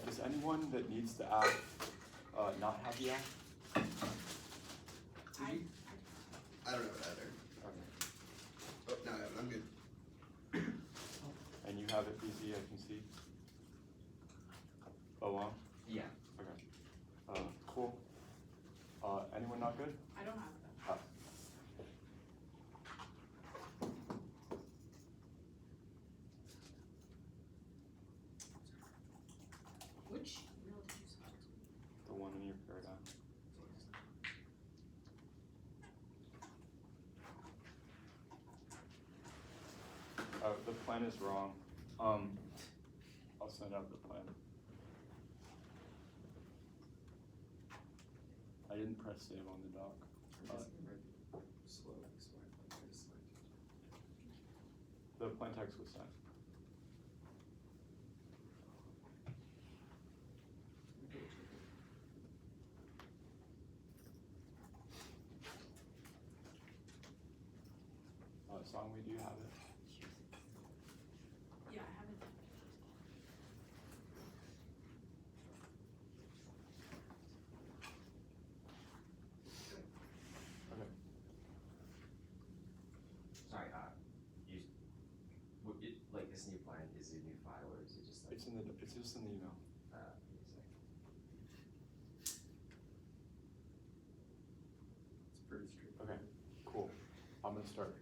Does anyone that needs to act not have the act? I don't know that either. Okay. Oh, no, I'm good. And you have it, BZ, I can see. Along? Yeah. Okay. Cool. Anyone not good? I don't have that. Which email did you send? The one in your paradigm. The plan is wrong. I'll send out the plan. I didn't press save on the doc. The plan text was sent. Sanghwie, do you have it? Yeah, I have it. Okay. Sorry, like this new plan is a new file, or is it just like? It's just in the email. It's pretty straight. Okay, cool. I'm gonna start.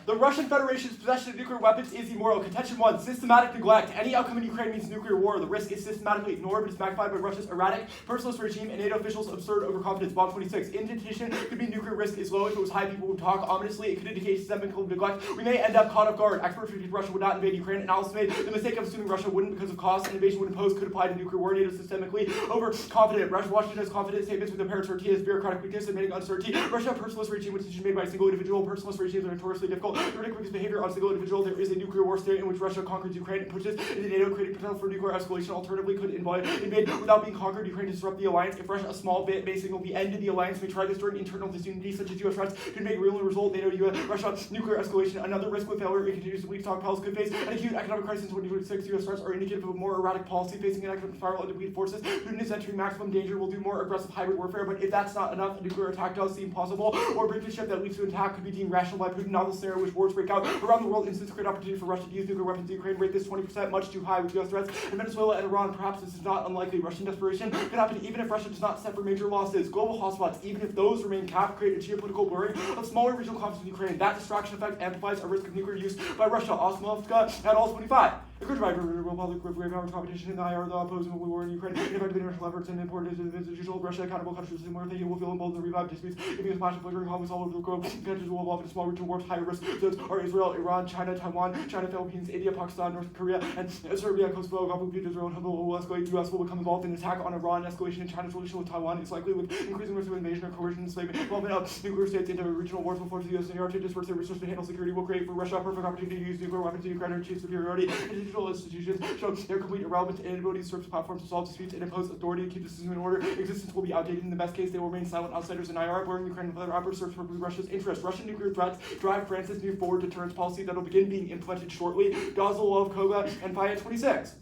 The Russian Federation's possession of nuclear weapons is immoral. Contention 1, systematic neglect. Any outcome in Ukraine means nuclear war. The risk is systematically ignored, but is magnified by Russia's erratic, personalist regime and NATO officials' absurd overconfidence. Bomb 26. Indentation could mean nuclear risk is low. If it was high, people would talk. Ominously, it could indicate systemic neglect. We may end up caught off guard. Experts predicted Russia would not invade Ukraine. Analysts made the mistake of assuming Russia wouldn't because of cost. An invasion would impose could apply to nuclear war. NATO systemically overconfident. Washington has confident statements with apparent certainty as bureaucratic weakness admitting uncertainty. Russia, a personalist regime with decision made by a single individual. Personalist regimes are notoriously difficult. To predict weakness behavior on a single individual. There is a nuclear war state in which Russia conquers Ukraine and pushes into NATO, creating potential for nuclear escalation. Alternatively, could invade without being conquered. Ukraine to disrupt the alliance. If Russia, a small bit, may signal the end of the alliance, may try this during internal disunity, such as U.S. threats, could make real result NATO, U.S. Russia nuclear escalation. Another risk with failure, it continues to weak stockpiles, could face an acute economic crisis in 2026. U.S. threats are indicative of a more erratic policy, facing an economic spiral and depleted forces. Putin is entering maximum danger, will do more aggressive hybrid warfare, but if that's not enough, a nuclear attack does seem possible, or a briefing that leads to an attack could be deemed rational by Putin. Now the scenario which wars break out around the world instance great opportunity for Russia to use nuclear weapons in Ukraine. Rate this 20%, much too high with U.S. threats. In Venezuela and Iran, perhaps this is not unlikely. Russian desperation could happen even if Russia does not suffer major losses. Global hotspots, even if those remain capped, create a geopolitical blurring of smaller regional conflicts in Ukraine. That distraction effect amplifies a risk of nuclear use by Russia. Osmovka at all 25. Encouraged by Republic with great power competition in the IR, the opposing war in Ukraine, ineffective international efforts and important institutional Russia accountable countries similar thing will feel emboldened to revive disputes, giving us passion flagrant conflicts all over the globe. Countries will evolve into small regional wars. Higher risk zones are Israel, Iran, China, Taiwan, Philippines, India, Pakistan, North Korea, and Serbia. Kosovo, Gulf Israel, and will escalate. U.S. will become involved in an attack on Iran. Escalation in China's relation with Taiwan is likely, with increasing risk of invasion or coercion, enslavement, involvement of nuclear states into regional wars will force the U.S. and Europe to disperse their resources to handle security. Will create for Russia a perfect opportunity to use nuclear weapons to Ukraine and achieve superiority. Digital institutions show their complete irrelevance and inability to serve platforms to solve disputes and impose authority to keep the system in order. Existence will be outdated. In the best case, they will remain silent outsiders in IR, blurring Ukraine and other operators serve for Russia's interest. Russian nuclear threats drive France's new forward deterrence policy that will begin being implemented shortly. Kova, and Fiat 26.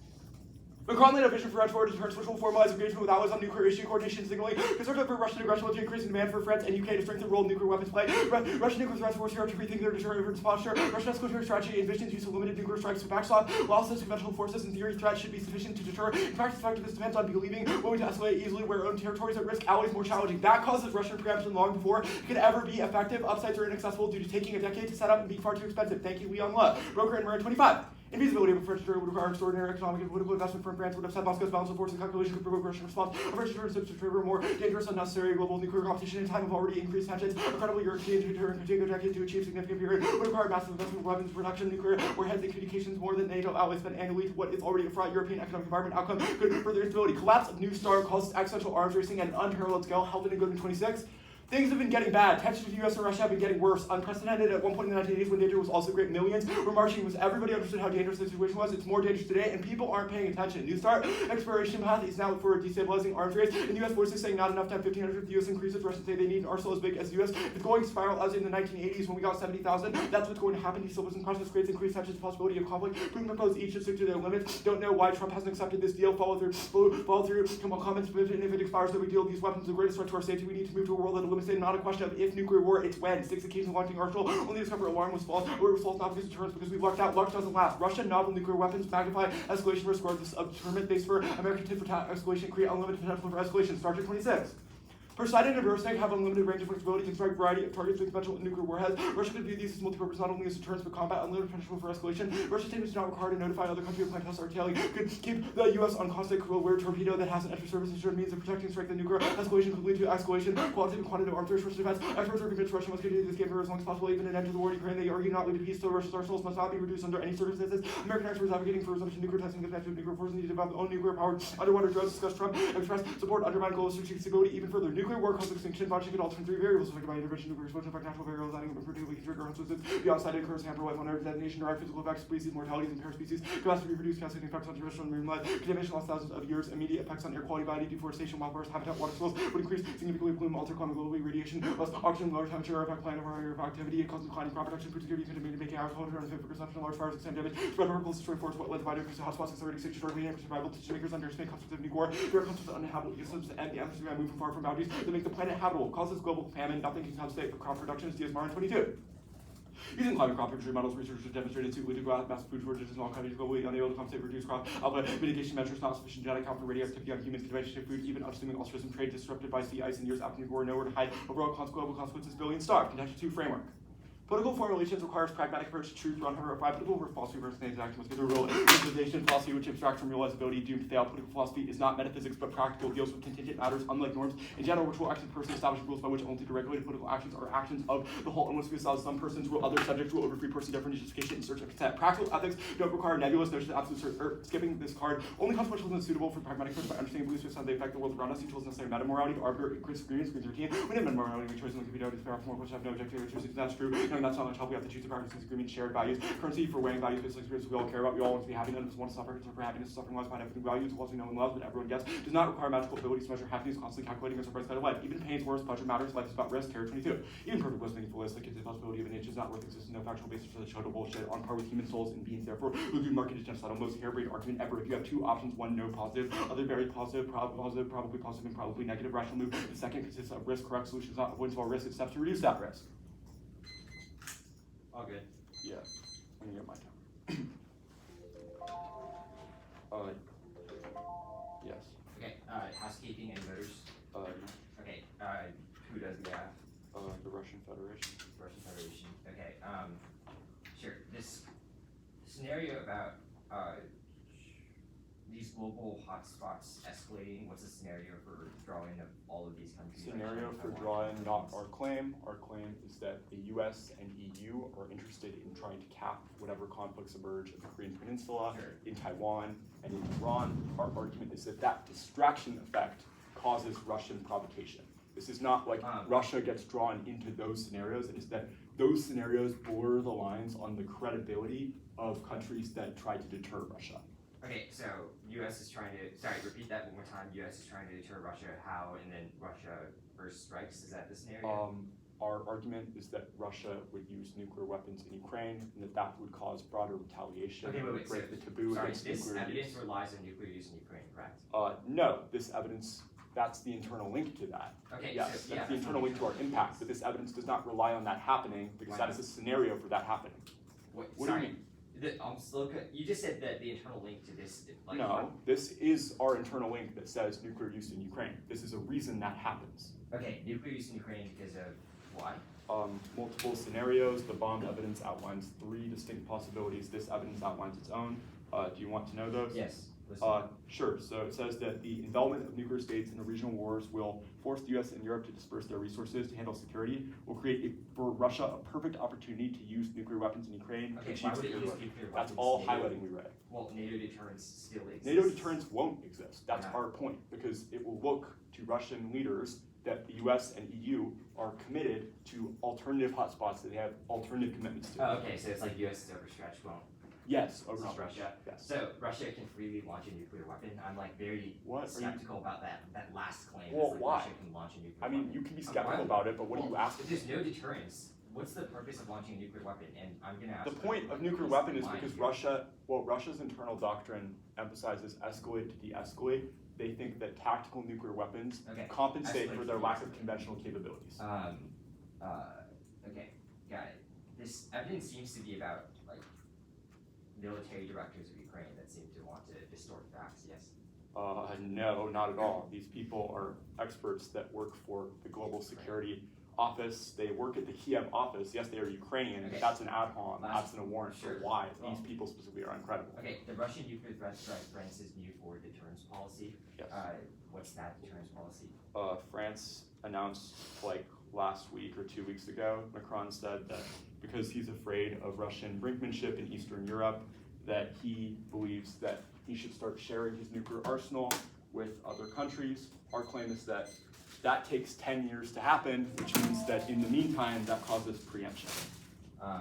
Macron laid a vision for French forward deterrence, which will formalize engagement with allies on nuclear issue coordination, signaling concern for Russian aggression will increase demand for France and UK to strengthen the role of nuclear weapons play. Russian nuclear threats force Europe to rethink their deterrence posture. Russian escalatory strategy envisions use of limited nuclear strikes to backstop. While says conventional forces in theory threats should be sufficient to deter. In practice, effectiveness depends on believing willing to escalate easily where own territories at risk, allies more challenging. That causes Russian preemption long before it could ever be effective. Upsides are inaccessible due to taking a decade to set up and being far too expensive. Thank you, Leon Loew. Broker and Marin 25. Invisibility of a French deterrent would require extraordinary economic and political investment from France would upset Moscow's balance of force and calculation could provoke Russian response. A French deterrent to trigger more dangerous, unnecessary global nuclear competition in time of already increased tensions. A credible European deterrent could take a decade to achieve significant period would require massive investment in weapons production, nuclear warheads, and communications more than NATO allies spend annually to what is already a fraught European economic environment. Outcome could further instability. Collapse of new star causes existential arms racing at an unparalleled scale. Health and Goodman 26. Things have been getting bad. Tensions between the US and Russia have been getting worse. Unprecedented at one point in the 1980s when danger was also great. Millions were marching because everybody understood how dangerous the situation was. It's more dangerous today, and people aren't paying attention. New START exploration path is now for a destabilizing arms race. And US forces saying not enough to have 1,500 the US increases. Russians say they need an arsenal as big as the US. It's going spiral as in the 1980s when we got 70,000. That's what's going to happen. Destabilizing conscious creates increased tensions, possibility of conflict. Putin proposed each to stick to their limits. Don't know why Trump hasn't accepted this deal. Follow through. Come on, comments. If it expires, no big deal. These weapons are the greatest threat to our safety. We need to move to a world that eliminates. Not a question of if nuclear war, it's when. 6 occasions launching arsenal. Only discover alarm was false. Or it was false not because of deterrence, because we've lucked out. Luck doesn't last. Russian novel nuclear weapons magnify escalation risk. This determinant base for American tit for tat escalation. Create unlimited potential for escalation. Star Trek 26. Poseidon and Eurosnake have unlimited range of flexibility, can strike a variety of targets with conventional nuclear warheads. Russia could view these as multi-purpose not only as deterrents but combat, unlimited potential for escalation. Russia's statements do not require to notify other countries of planned tests or tailing. Could keep the U.S. on constant aware torpedo that has an entry service ensured means of protecting strike the nuclear escalation could lead to escalation. Qualitative and quantitative arms race for defense. Experts are convinced Russia must continue this game for as long as possible, even an end to the war in Ukraine. They argue not lead to peace, so Russia's arsenals must not be reduced under any circumstances. American experts advocating for resumption of nuclear testing of active nuclear forces need to develop their own nuclear-powered underwater drones. Discuss Trump express support undermine global strategic stability even further. Nuclear war causes extinction. Logic could alter from 3 variables affected by intervention, nuclear explosion, affect natural variables, adding up particularly can trigger instances beyond sighted occurs, hamper life on Earth, detonation, direct physical effects, species, mortalities, and paraspecies, capacity to reproduce, cascading effects on terrestrial and marine life, contamination lost thousands of years, immediate effects on air quality, body, deforestation, wildfires, habitat, water spills, would increase significantly plume, alter climate globally, radiation, loss oxygen, lower temperature, affect planet area of activity, cause declining crop production, food security, contaminated making agriculture, unfit for consumption, large fires, extend damage, spread particles, destroy forests, wetlands, divide, increase hotspots, accelerating stage, destroy media, survival, decision makers underestimate concepts of nuclear war, direct concepts of uninhabitable ecosystems, and the atmosphere moving far from boundaries that make the planet habitable, causes global famine, nothing can compensate for crop production, is DSMR 22. Using climate crop imagery models, researchers have demonstrated to lead to massive food shortages in all countries globally, unable to compensate for reduced crop output. Mitigation measures not sufficient genetic count for radioactivity on humans, conventional food, even upstreaming altruism trade disrupted by sea ice in years after nuclear war, nowhere to hide. Overall global consequences, billions starved. Contention 2 framework. Political formulations requires pragmatic approach to truth, run however, political philosophy versus action must be the real realization philosophy which abstracts from realizability doomed to fail. Political philosophy is not metaphysics but practical, deals with contingent matters, unlike norms. In general, ritual actions personally establish rules by which only to regulate political actions are actions of the whole and must be established. Some persons rule other subjects rule over free person different justification in search of consent. Practical ethics don't require nebulous notions of absolute skipping this card. Only consequential and suitable for pragmatic approach by understanding beliefs which how they affect the world around us. Each is necessary metamorality to arbiter increase agreements with routine. We have metamorality, we choice and can be noted perhaps more which have no objective which is that's true. Knowing that's not much help, we have to choose the practices, agreement, shared values, currency for weighing values, based on experience we all care about. We all want to be happy. None of us want to suffer. Concern for happiness, suffering wise, find everything values, laws we know and love, but everyone gets. Does not require magical abilities to measure happiness, constantly calculating against our bright side of life. Even pain's worst, pleasure matters. Life is about risk. Terror 22. Even perfect was meaningful is like the possibility of an itch is not worth existing. No factual basis for the total bullshit. On par with human souls and beings. Therefore, will do marketed genocidal, most harebrained argument ever. If you have 2 options, one no positive, other very positive, probably positive, and probably negative rational move. The second consists of risk, correct solutions, not avoidance of all risk, steps to reduce that risk. All good. Yeah. I'm gonna get my time. Yes. Okay, housekeeping and voters. No. Okay, who does the The Russian Federation. Russian Federation? Okay, sure. This scenario about these global hotspots escalating, what's the scenario for drawing of all of these countries? Scenario for drawing, not our claim. Our claim is that the US and EU are interested in trying to cap whatever conflicts emerge in the Korean Peninsula, Sure. in Taiwan, and in Iran. Our argument is that that distraction effect causes Russian provocation. This is not like Russia gets drawn into those scenarios. It is that those scenarios blur the lines on the credibility of countries that try to deter Russia. Okay, so U.S. is trying to, sorry, repeat that one more time. U.S. is trying to deter Russia, how, and then Russia first strikes, is that the scenario? Our argument is that Russia would use nuclear weapons in Ukraine, and that would cause broader retaliation, Okay, wait, break so, the taboo sorry, against this nuclear evidence use. relies on nuclear use in Ukraine, correct? No, this evidence, that's the internal link to that. Okay, Yes, so, that's the internal link to our impact, but this evidence does not rely on that happening, because that is a scenario for that happening. What do you mean? I'm still, you just said that the internal link to this, like, No, this is our internal link that says nuclear use in Ukraine. This is a reason that happens. Okay, nuclear use in Ukraine because of why? Multiple scenarios. The bomb evidence outlines 3 distinct possibilities. This evidence outlines its own. Do you want to know those? Yes. Sure. So it says that the involvement of nuclear states in regional wars will force the U.S. and Europe to disperse their resources to handle security, will create for Russia a perfect opportunity to use nuclear weapons in Ukraine to Okay, achieve why would it security. use nuclear weapons? That's all NATO, highlighting we read. Well, NATO deterrence still exists. NATO deterrence won't exist. That's Yeah. our point, because it will look to Russian leaders that the US and EU are committed to alternative hotspots that they have alternative commitments to. Oh, okay, so it's like US is overstretched, well, Yes, this is overall. Russia. Yes. So Russia can freely launch a nuclear weapon. I'm like very What are you? skeptical about that last claim. Well, It's like why? Russia can launch a nuclear I mean, weapon. you can be Why? skeptical about it, but what are you Well, asking? If there's no deterrence, what's the purpose of launching a nuclear weapon? And I'm gonna ask. The point of nuclear weapon is because Russia's internal doctrine emphasizes escalate to de-escalate. They think that tactical nuclear weapons Okay. compensate Escalate for to their lack of de-escalate. conventional capabilities. Okay, got it. This evidence seems to be about like military directors of Ukraine that seem to want to distort facts. Yes. No, not at all. These people are experts that work for the Global Security Office. They work at the Kiev office. Yes, they are Ukrainian, Okay. but that's an ad hoc, Last- absent a warrant sure. for why Well- these people specifically are incredible. Okay, the Russian nuclear threat strike France's new forward deterrence policy. Yes. What's that deterrence policy? France announced like last week or 2 weeks ago, Macron said that because he's afraid of Russian brinkmanship in Eastern Europe, that he believes that he should start sharing his nuclear arsenal with other countries. Our claim is that that takes 10 years to happen, which means that in the meantime, that causes preemption. Right.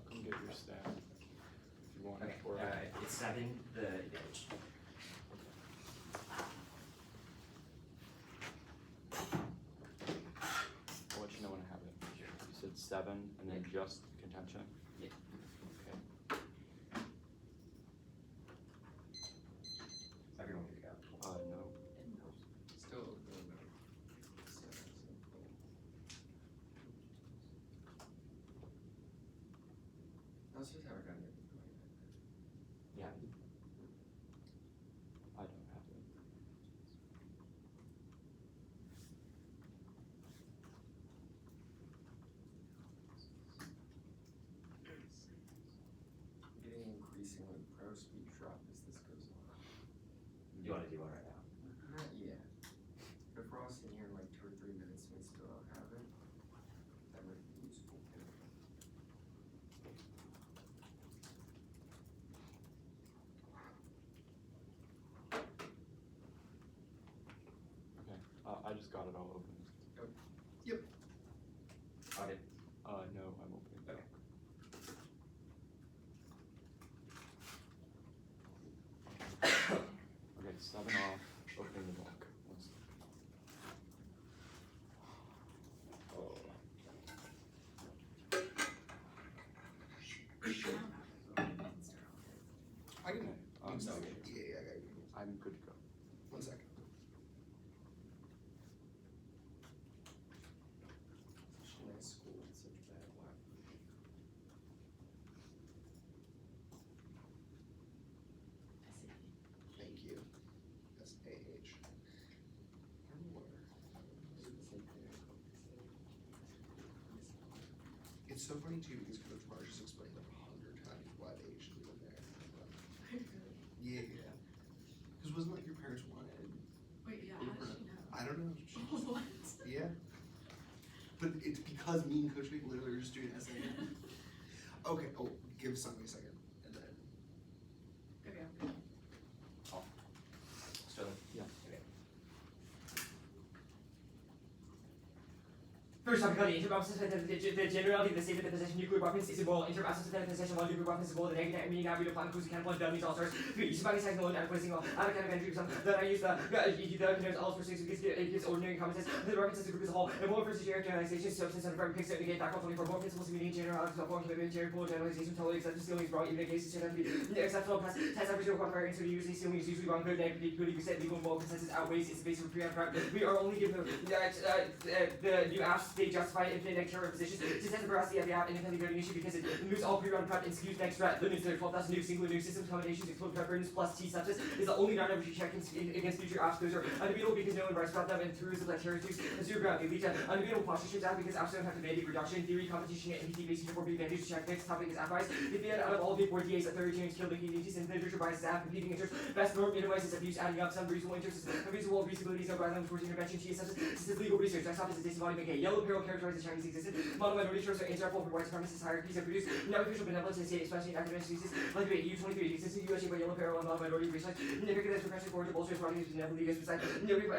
Come get your staff if you want. Okay, Or, it's 7, the damage. I'll let you know when I have it. You said 7 and then just contention? Yeah. Okay. Everyone good to go. No. Still open. Let's just have a gun. Yeah. I don't have it. Getting increasingly pro-speed drop as this goes on. You want to do one right now? Not yet. But if we're all sitting here in like 2 or 3 minutes and we still don't have it, that would be useful too. Okay. I just got it all open. Okay. No, I'm opening it. Okay. Okay, 7 off, opening the book. One second. I can. I'm Yeah, sorry. yeah, I got you. I'm good to go. 1 second. Such a nice school with such bad luck. Thank you. SAH. It's so so funny too because Coach Marsh has explained like 100 times why they should live there. Yeah. Because wasn't like your parents wanted? Wait, yeah, how does she know? I don't know. She just, What? yeah. But it's because me and Coach Nick literally were just doing SAM. Okay. Oh, give Sanghwie a second, and then. Okay, I'm good. Sterling? Yeah. Okay. First topic on the the generality of the statement that possession nuclear weapons is immoral. Interabsence of possession of nuclear weapons is immoral. The negative meaning not read upon includes cannibal and dummies all stars. Use by second alone and placing all out of kind of entry some that I use the contains all for 6 against ordinary common sense. The references to group as a whole. And more versus generalization, substance and firm picks up negate back 24 more principles meaning generality of one commitment, general generalization, totally accepted stealing is wrong, even in cases should have to be acceptable past test average over qualifier into usually stealing is usually wrong, good, negative, good, percent legal and moral consensus outweighs its base of pre-on We are only given the new apps they justify infinite negative positions to test the veracity of the app independently voting issue because it removes all pre-run prep and skews next threat. Limits their 12,000 new single new system combinations, explode prep burdens plus T substance is the only non-average check against future apps. Those are undebatable because no one writes about them and through is like terrorists and zero ground. They lead to undebatable postureships out because apps don't have to mandate reduction. Theory, competition, and MPT based before being mandated to check. Next topic is app bias. If the out of all big board DAs, a third change killed the communities and literature bias is app competing interests. Best norm minimizes abuse, adding up some reasonable interests. Unreasonable reasonabilities, no guidelines towards intervention. T substance. This is legal research. Next topic is a disembodiment. Yellow Peril characterizes the Chinese existence. Model minority shows are interruptible for white supremacist hierarchies and produce no official benevolence in state, especially in academic species. Like debate U23, it exists in the US by Yellow Peril and model minority research. Negate this progressive forward to bolster parties and benevolent leaders beside.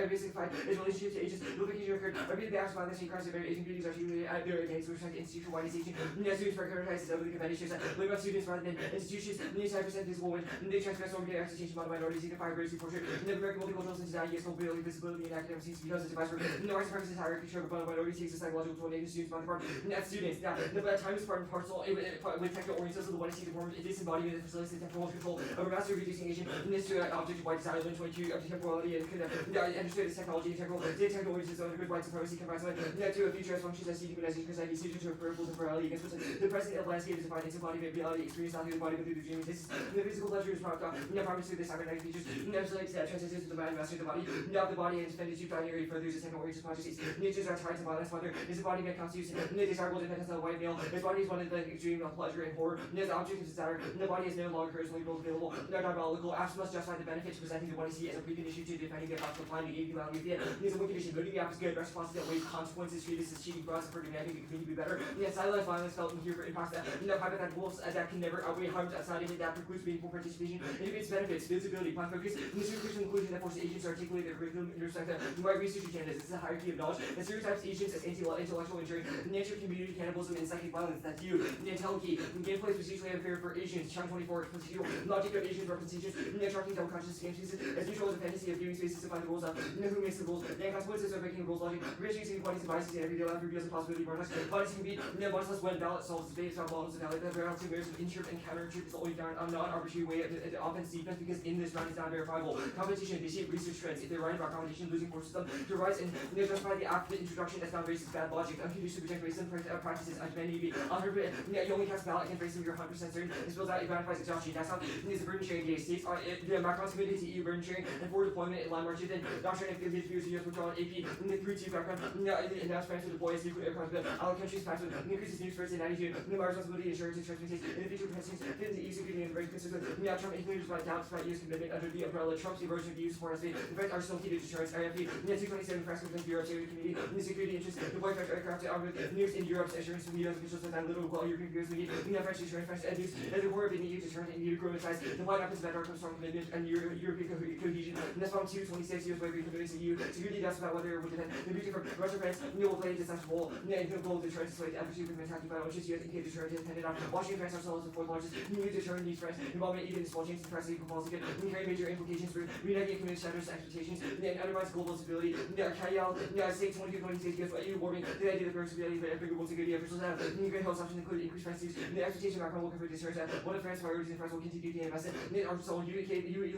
Basic fight is relationship to ages. Lubrication occurred. Repeated the acts of violence and crimes of very aging beauties are usually at their against with respect to institutional whiteization. Students prioritized over the convention shows that labor students rather than institutions. 95% visible when they transgress over the excitation of minorities, signify racial portrait. American multicultural society is mobility, visibility, and academic scenes because it's a device for no white supremacist hierarchy show about minorities takes a psychological toll on students by the part. That's students. Now, the time is part and parcel with technical orientation of the one see the form disembodiment that facilitates the temporal control of a master reducing agent. And this to object of white design, 22 of temporality and understood as technology and technical orientation of good white supremacy combines with to a future as functions as dehumanizing because I need to a peripheral temporality against the present landscape is defined into embodiment reality experience not through the body but through the dream. This is the physical pleasure is product of promise through the cybernetic features. Never like transitions to the mind master of the body. Now the body and expended to binary further is a technical orientation consciousness. Natures are tied to violence, whether is the body that constitutes the desirable dependence on the white male. His body is one of the extreme of pleasure and horror. His object of desire. The body is no longer personally available. No diabolical. Apps must justify the benefits presenting the one see as a precondition to defending the possible applying the API of the He is a win condition. Voting the app is good. Response that weighs consequences. Treat this as cheating for us and for demanding the community be better. Stylized violence felt in here for impacts that hypotheticals that can never outweigh harms outside of it that precludes meaningful participation. Its benefits, visibility, plan focus, and this conclusion that forces agents to articulate their curriculum in respect to white research agendas. This is a hierarchy of knowledge that stereotypes agents as intellectual injury, nature, community, cannibalism, and psychic violence. That's you. The IntelliKey. Gameplay is procedurally unfair for Asians. Chunk 24 procedural logic of Asian representations. Tracking double conscious game spaces as usual as a fantasy of viewing spaces to find the rules of who makes the rules. The consequences of breaking the rules logic. Reaching bodies and biases in everyday life reveals the possibility of products. Bodies can be bodies less when ballot solves the debate about models and valid. The reality of insert and counter truth is always down on non-arbitrary way of offense defense because in this round is not verifiable. Competition, they shape research trends. If they're right about competition, losing forces them to rise and justify the act of introduction as found racist bad logic. Unconducive to protect racism practices as many be. You only cast ballot against racism, you're 100% certain. It spills out, it ratifies exhaustion. That's how it is a burden sharing the states. The Macron's committed to EU burden sharing and forward deployment in line marches and doctrine of the views of US withdrawal AP in the 3-2 background. Announced France to deploy its nuclear aircraft, but other countries passed with increases news first in attitude. My responsibility insurance and transportation. In the future, protections, the EU security and the very consistent. Trump included by doubts about US commitment under the umbrella. Trump's erosion of the US foreign state. The French are still key to deterrence. IFP. 227 France complaints Bureau Security Committee. In the security interest, deploy French aircraft to arm with news in Europe's assurance from US officials that little while European peers we need. French deterrence, French news. As the war of the EU deterrence and EU growing size. The white happens bedrock of strong commitment and European cohesion. And that's from 226 US way commitments to EU. Security doubts about whether it would defend the beauty from Russia, France. Will play a decisive role. The goal of deterrence is like advocacy from attacking by which is US and UK deterrence dependent on Washington, France ourselves as the fourth largest. New deterrent needs France. Involvement even in small changes in press equal policy could carry major implications for reneging community standards and expectations. And undermines global stability. Kayal, state 22 US EU warming. The idea that growing stability but bigger global security officials have great hopes options include increased France use. The expectation Macron will convert deterrence at one of France's priorities and France will continue to invest in also EU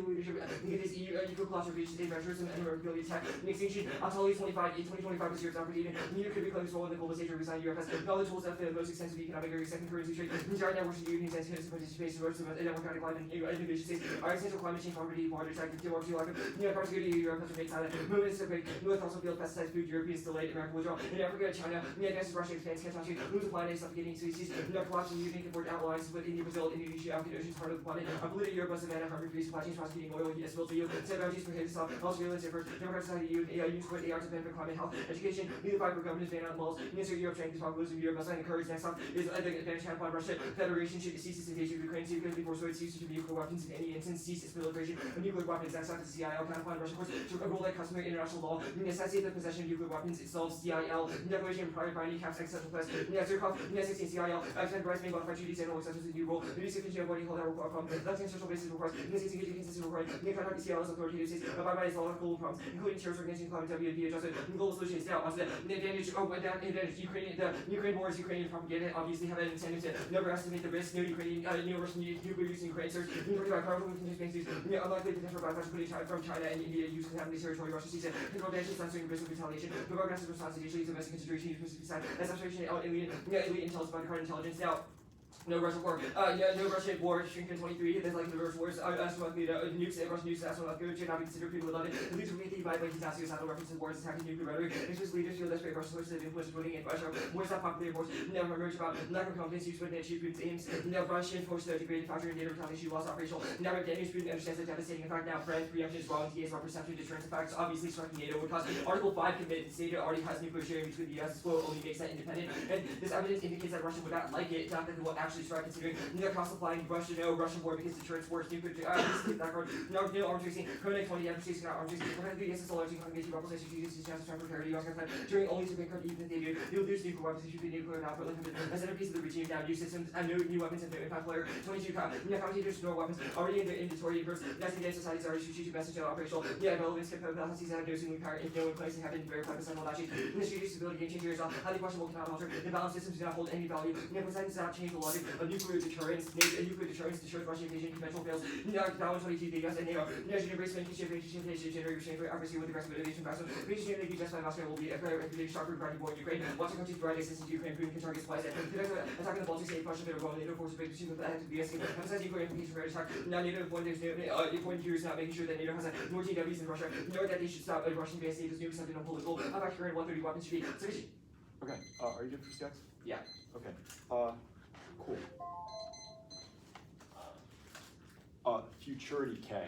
leadership. This EU equal class reach state measures and ability attack. The extinction until 2025 is your opportunity. EU could reclaim its role in the global stage or resign Europe has knowledge tools have the most extensive economic area, second currency trade. These are networks of European sensitive participation versus democratic life and innovation states. Our essential climate change poverty, water attack, democracy, lack of car security, Europe has to make Thailand. Movements to break, North also field pesticides, food, Europeans delayed, American withdrawal. in Africa, China, advances Russia expands catastrophe, moves the planet, suffocating species, collapsing unique import allies with India, Brazil, Indonesia, African oceans, part of the planet, polluted Europe, Savannah, harbor freeze, supply chains, prosecuting oil, heat, spilled to you, set boundaries for his self, Australia, Zipper, Democratic Society, use support AR to benefit climate health, education, neither fight for governments, ban on malls, Minister of Europe, strengthens populism, Europe, must encourage next up is the advantage upon Russia, Federation should cease its invasion of Ukraine, so Ukraine before Soviet use of nuclear weapons in any instance, cease its proliferation of nuclear weapons, next up is CIL, counterplan Russia course, to rule like customary international law, necessitate the possession of nuclear weapons itself, CIL, declaration of prior binding caps, exceptional class, Zerkov, 16 CIL, extend rights may modify treaties and all exceptions to the new rule, reduce the condition of what you hold out from, that's in social basis requires, consistent required, contact CIL as authoritative states, abide by its law of global problems, including terrorist organization, climate WB adjusted, global solutions now, also the advantage, Ukraine war is Ukrainian propaganda, obviously have an incentive to never estimate the risk, no Russian nuclear use in Ukraine, search, by powerful contingencies, unlikely potential backlash from China and India, use contaminated territory, Russia sees it, control damage, censoring, risk of retaliation, provide aggressive response, initially domestic consideration, use Pacific side, as observation, elite intelligence by the card intelligence. Now, no Russian war. No Russian war. Shrinking 23. There's like the reverse wars. Astronomically, nukes. Russian nukes. Astronomically, should not be considered people without it. It leads to really by disastrous battle references wars, attacking nuclear rhetoric. Express leaders feel desperate Russian sources of influence voting in Russia. Wars not popular wars. Never emerge about lack of confidence. Use when they achieve Putin's aims. Now Russian forces are degraded, factory and data retaliation loss operational. Now Daniels Putin understands the devastating effect. Now French preemption is wrong. TA's perception deterrence effects. Obviously, striking NATO would cause Article 5 commits. NATO already has nuclear sharing between the US. This quote only makes that independent. And this evidence indicates that Russia would not like it. Not that they will actually strike, considering no cost applying Russia, no Russian war because deterrence works, nuclear that card, no arms racing, Chronic 20, emphasis not arms racing, the SS largely congregation population uses chance to for parity, during only to green card even if they do, you'll lose nuclear weapons if you nuclear now, but as a piece of the regime now, new systems and new weapons and no impact player, 22 commentators, no weapons, already in the inventory, first, nesting against society's already strategic message and operational, relevance, capacities that have no single power, if no in place, and have been verified by several actions, in the strategic stability game changer is highly questionable, cannot alter, imbalance systems do not hold any value, Poseidon does not change the logic of nuclear deterrence, nuclear deterrence destroys Russian invasion, conventional fails, down 22, the US and NATO, should embrace generate restraint for accuracy with aggressive innovation vaccine, region unity just by Moscow will be a better reputation sharper regarding war in Ukraine, watching countries provide assistance to Ukraine, Putin can target supplies, attacking the Baltic State, Russia, better role, NATO forces break between the active BS, emphasize nuclear implication for attack, now NATO point there's important here is not making sure that NATO has more TWs in Russia, nor that they should stop Russian base status nukes have been political, about current 130 weapons should be sufficient. Okay, are you good for Specs? Yeah. Okay, cool. Futurity K.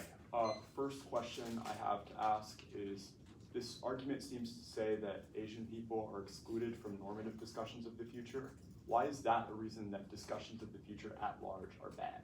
First question I have to ask is, this argument seems to say that Asian people are excluded from normative discussions of the future. Why is that a reason that discussions of the future at large are bad?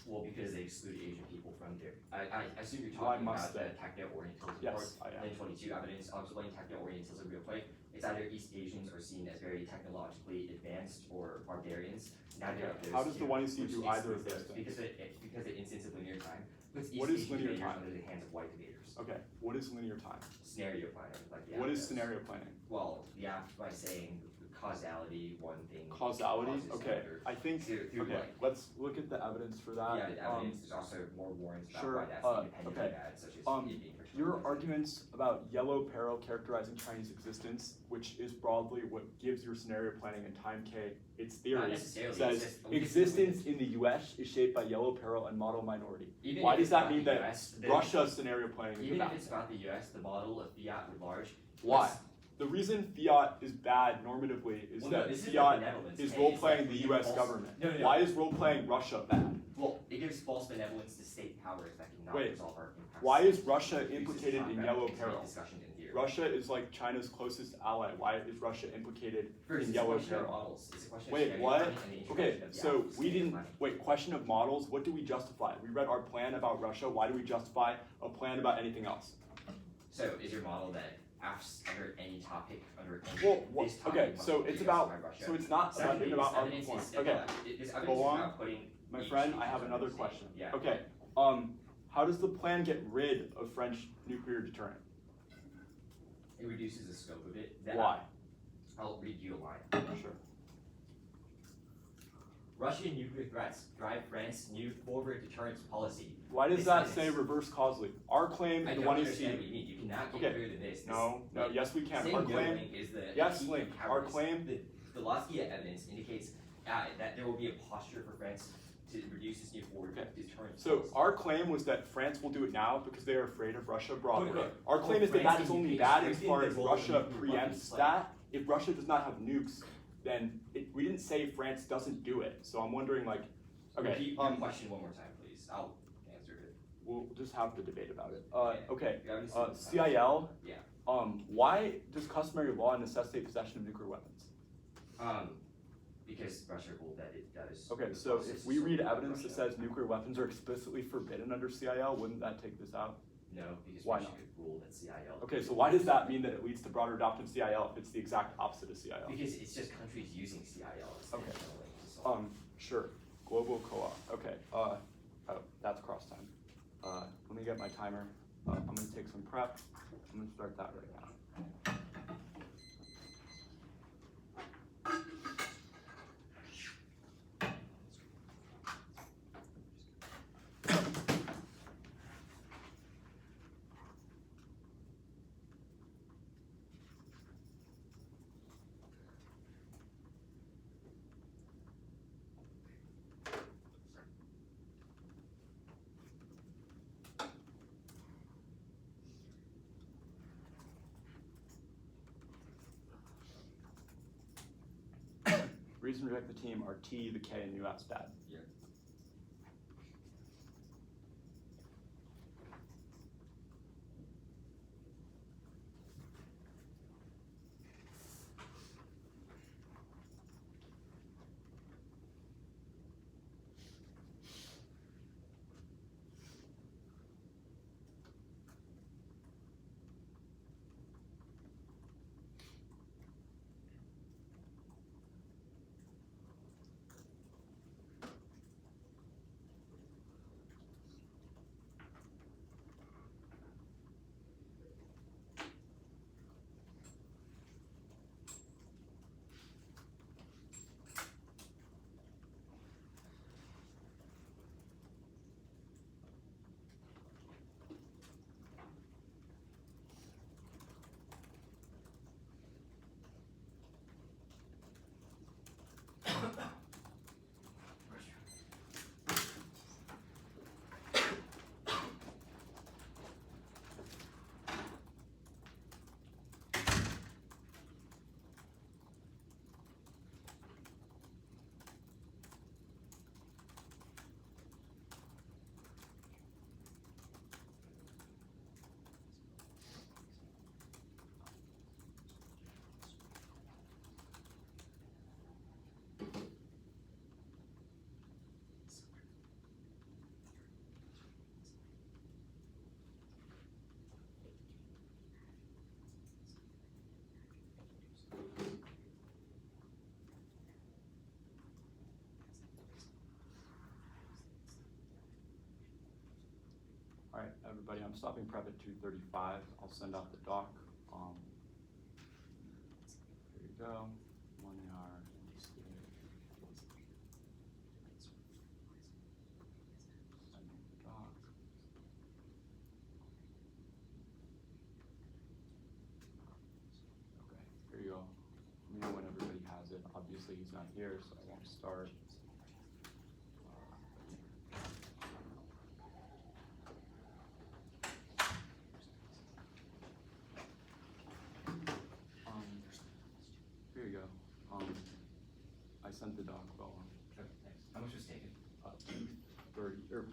Well, because they exclude Asian people from there. I assume you're talking about the techno-orientalism report. Yes, I am. And 22 evidence of explaining techno-orientalism real quick. It's either East Asians are seen as very technologically advanced or barbarians. Neither of those. How does the one you see which do either of those things? Because it instances linear time. Puts East What is Asian linear debaters time? under the hands of white debaters. Okay, what is linear time? Scenario planning, like the What app is does. scenario planning? Well, the app by saying causality, one thing. Causality? causes Okay, another. I think, Through okay, like, let's look at the evidence for that. yeah, the evidence is also more warrants about sure, why that's independently okay. bad, such as it being Your paternalistic. arguments about yellow peril characterizing Chinese existence, which is broadly what gives your scenario planning and time K its Not theory, necessarily, says it's just- we just- existence in the US is shaped by yellow peril and model minority. Even Why if does it's that about mean the that US, Russia's scenario planning is even if bad? it's about the US, the model of fiat writ large. Why? was- The reason fiat is bad normatively is Well, no, that this is fiat benevolence. is Hey, role it's playing like the we US false- government. No. Why is role playing Russia bad? Well, it gives false benevolence to state powers that cannot Wait, resolve our impacts. Why is Russia Uses implicated in contract yellow to make peril? discussion in theory. Russia is like China's closest ally. Why is Russia implicated First, in it's a yellow question of peril? models. It's a question of Wait, scenario what? planning and the Okay, introduction of the so app of we scenario didn't, planning. wait, question of models, what do we justify? We read our plan about Russia, why do we justify a plan about anything else? So is your model that Affs under any topic, under any Well, this topic okay, must so be it's about, justified by Russia? so it's not Secondly, about this our evidence point. is Okay, this evidence go is on. about putting my each friend, I nation have under another the same- question. Yeah. Okay, how does the plan get rid of French nuclear deterrent? It reduces the scope of it. Why? I'll read you a line. Sure. Russian nuclear threats drive France's new forward deterrence policy. Why does This that evidence- say reverse causally? Our claim, I the don't one you understand what see, you mean. You cannot get Okay. clearer than this. no, yes we can. Saying Our no claim, link is the yes, peak link. of Our cowardice. claim, The Lotskia evidence indicates that there will be a posture for France to reduce its new forward Okay. deterrence. so policy. our claim was that France will do it now because they are afraid of Russia broadly. Quote, unquote. Our claim is that France that is can only be bad as strengthened far the as role of Russia nuclear weapons preempts play. that, if Russia does not have nukes, then we didn't say France doesn't do it. So I'm wondering, like, okay. Repeat your question one more time, please. I'll answer it. We'll just have the debate about it. Yeah. Okay. You haven't seen this CIL. Yeah. Why does customary law necessitate possession of nuclear weapons? Because Russia ruled that is. Okay, so if we read evidence that says nuclear weapons are explicitly forbidden under CIL, wouldn't that take this out? No, because Why Russia not? could rule that CIL. Okay, so why does that mean that it leads to broader adoption of CIL if it's the exact opposite of CIL? Because it's just countries using CIL as Okay. intentionally. Sure. Global co-op. Okay. Oh, that's cross time. Let me get my timer. I'm gonna take some prep. I'm gonna start that right now. Reason to reject the team are T, the K, and Affs bad. Yeah. All right, everybody, I'm stopping prep at 2:35. I'll send out the doc. Here you go. 1 AR, NDCA. Sending the doc. Okay, here you go. Let me know when everybody has it. Obviously, he's not here, so I won't start. Here you go. I sent the doc well. Sure, thanks. How much was taken? 2:30 or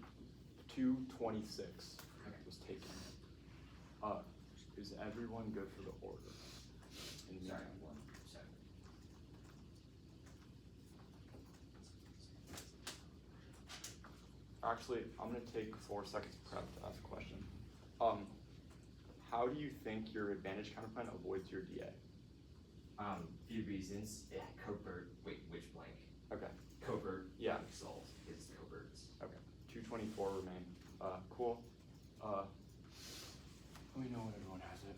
2:26 Okay. was taken. Is everyone good for the order? Sorry, one second. Actually, I'm gonna take 4 seconds of prep to ask a question. How do you think your advantage counterplan avoids your DA? Few reasons. Yeah, covert. Wait, which blank? Okay. Covert. Yeah. Solved is coverts. Okay. 224 remain. Cool. Let me know when everyone has it.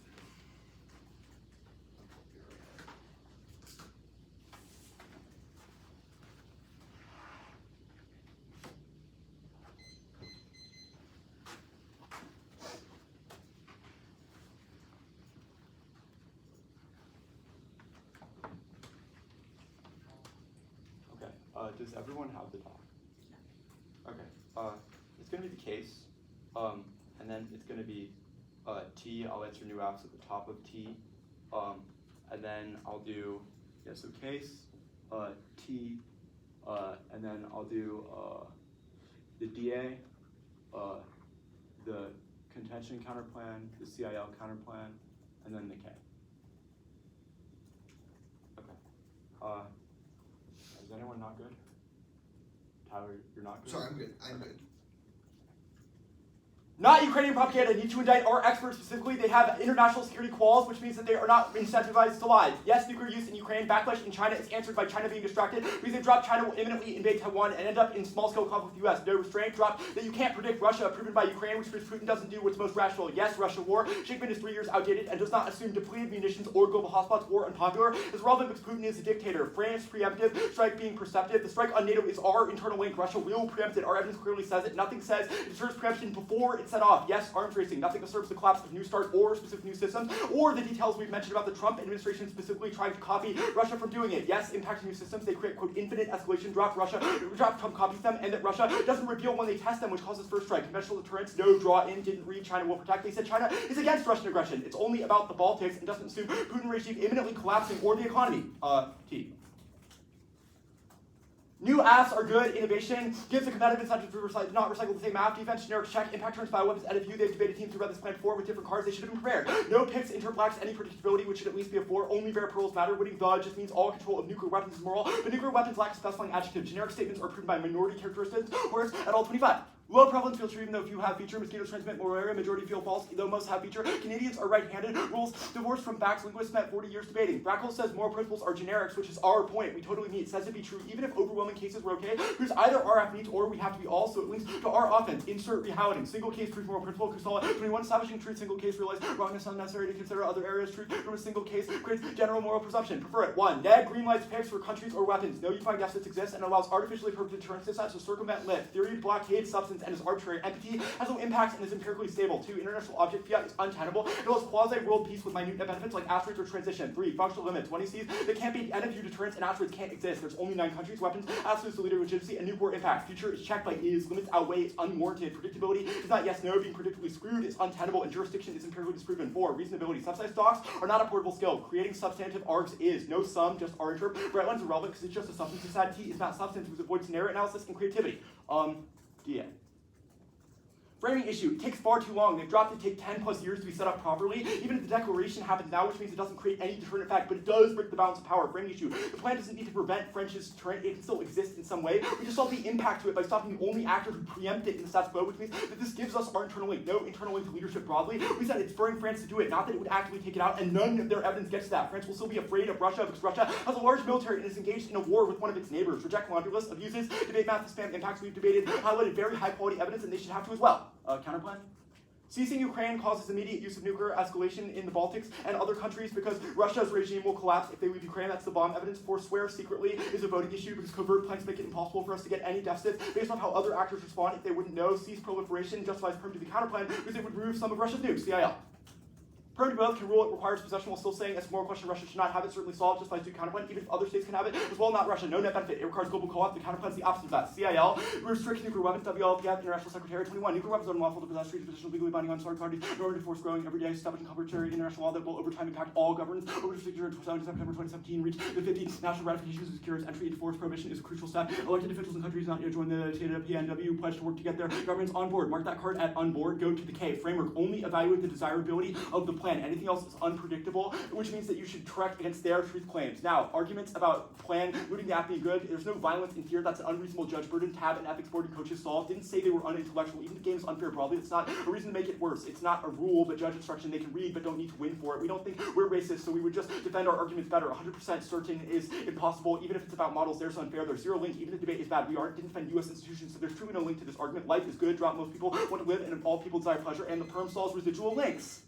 Does everyone have the doc? Okay. It's gonna be the case, and then it's gonna be T. I'll answer new apps at the top of T, and then I'll do, yeah, so case, T, and then I'll do the DA, the contention counterplan, the CIL counterplan, and then the K. Okay. Is anyone not good? Tyler, you're not good? Sorry, I'm good. I'm good. Not Ukrainian propaganda need to indict our experts specifically. They have international security quals, which means that they are not incentivized to lie. Yes, nuclear use in Ukraine, backlash in China is answered by China being distracted. Reason drop, China will imminently invade Taiwan and end up in small-scale conflict with the US. No restraint drop that you can't predict Russia, proven by Ukraine, which means Putin doesn't do what's most rational. Yes, Russia war. Shipment is 3 years outdated and does not assume depleted munitions or global hotspots. War unpopular is relevant because Putin is a dictator. France preemptive, strike being perceptive. The strike on NATO is our internal link. Russia will preempt it. Our evidence clearly says it. Nothing says it deters preemption before it's set off. Yes, arms racing. Nothing disturbs the collapse of New START or specific new systems, or the details we've mentioned about the Trump administration specifically trying to copy Russia from doing it. Yes, impacting new systems. They create, quote, infinite escalation. Drop Trump copies them, and that Russia doesn't reveal when they test them, which causes first strike. Conventional deterrence, no draw in, didn't read, China will protect. They said China is against Russian aggression. It's only about the Baltics and doesn't assume Putin regime imminently collapsing or the economy. T. New Affs are good. Innovation gives a competitive incentive to not recycle the same app. Defense, generic check. Impact turns bioweapons edit view. They've debated teams about this plan before with different cards. They should have been prepared. No picks interblacks any predictability, which should at least be a 4. Only bare pearls matter. Winning the just means all control of nuclear weapons is moral. But nuclear weapons lack a specifying adjective. Generic statements are proven by minority characteristics, whereas at all 25. Low prevalence field tree, even though few have feature. Mosquitoes transmit malaria, majority feel false, though most have feature. Canadians are right-handed. Rules divorced from facts. Linguists spent 40 years debating. Brackle says moral principles are generics, which is our point. We totally meet. Says to be true, even if overwhelming cases were okay. Because either RF meets or we have to be all, so it links to our offense. Insert rehousing. Single case proof moral principle. Crisol 21 establishing truth. Single case realize wrongness unnecessary to consider other areas. Truth from a single case creates general moral presumption. Prefer it. 1. Neg green lights picks for countries or weapons. No unifying deficits exist and allows artificially perfect deterrence systems to circumvent lit. Theory blockade substance and is arbitrary. NPT has no impacts and is empirically stable. 2. International object fiat is untenable. It allows quasi-world peace with minute net benefits like asteroids or transition. 3. Functional limits. When he sees there can't be NFU deterrence and asteroids can't exist. There's only 9 countries, weapons, absolute leader legitimacy, and nuclear impact. Future is checked by is. Limits outweigh its unwarranted. Predictability is not yes, no. Being predictably screwed is untenable, and jurisdiction is empirically disproven. 4. Reasonability. Subsidized stocks are not a portable skill. Creating substantive args is. No sum, just R interp. Right one's irrelevant because it's just a substance. Sad T is not substance because it avoids scenario analysis and creativity. DA. Framing issue. It takes far too long. They've dropped it take 10 plus years to be set up properly. Even if the declaration happens now, which means it doesn't create any deterrent effect, but it does break the balance of power. Framing issue. The plan doesn't need to prevent French's deterrent. It can still exist in some way. We just solve the impact to it by stopping the only actor who preempt it in the status quo, which means that this gives us our internal link. No internal link to leadership broadly. We said it's spurring France to do it, not that it would actively take it out, and none of their evidence gets to that. France will still be afraid of Russia because Russia has a large military and is engaged in a war with one of its neighbors. Reject laundry list, abuses, debate math, spam impacts we've debated, highlighted very high quality evidence, and they should have to as well. Counterplan? Ceasing Ukraine causes immediate use of nuclear escalation in the Baltics and other countries because Russia's regime will collapse if they leave Ukraine. That's the bomb evidence. Forswear secretly is a voting issue because covert plans make it impossible for us to get any deficits based on how other actors respond if they wouldn't know. Cease proliferation justifies permitting the counterplan because it would remove some of Russia's nukes. CIL. Permanent both can rule it requires possession while still saying it's a moral question Russia should not have it, certainly solved just by the counterplan, even if other states can have it, as well not Russia, no net benefit. It requires global co-op, the counterplan's the opposite of that. CIL, restrict nuclear weapons, WLPF, International Secretary 21. Nuclear weapons are unlawful to possess, treaty position legally binding on third parties in order to force growing every day, establishing arbitrary international law that will over time impact all governments. Over to September 2017, reach the 50 national ratifications to secure its entry into force. Prohibition is a crucial step. Elected officials in countries not yet join the PNW pledge to work to get their governments on board. Mark that card at on board. Go to the K. Framework. Only evaluate the desirability of the plan. Anything else is unpredictable, which means that you should correct against their truth claims. Now, arguments about plan looting the app being good, there's no violence in here. That's an unreasonable judge burden. Tab and ethics board and coaches solved. Didn't say they were unintellectual. Even the game is unfair broadly. It's not a reason to make it worse. It's not a rule, but judge instruction they can read but don't need to win for it. We don't think we're racist, so we would just defend our arguments better. 100% certain is impossible. Even if it's about models, there's unfair. There's zero link. Even if the debate is bad, we didn't defend U.S. institutions, so there's truly no link to this argument. Life is good. Drop most people want to live, and all people desire pleasure, and the perm solves residual links.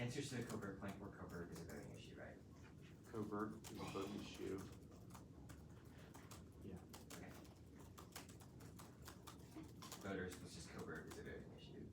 answers to the covert plank where covert is a voting issue, right? Covert is a voting issue. Okay. Voters was just covert is a voting issue.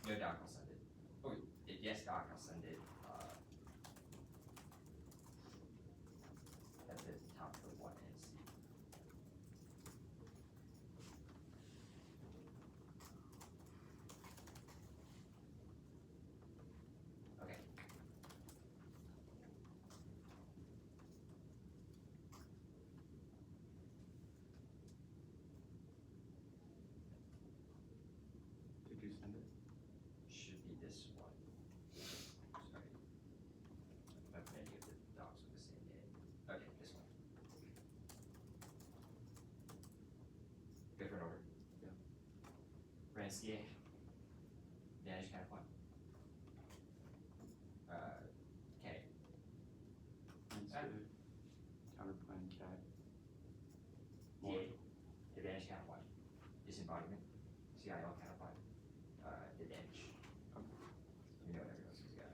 No, Doc, I'll send it. Oh, yes, Doc, I'll send it. At the top of the one NC. Okay. Did you send it? Should be this one. Sorry. I'm not many of the docs with the same name. Okay, this one. Good for an order. Yeah. NDCA. Manage Counterplan. K. NDCA. Counterplan cat. DA. Advantage Counterplan. Disembodiment. CIL Counterplan. Advantage. You know what everyone else has got.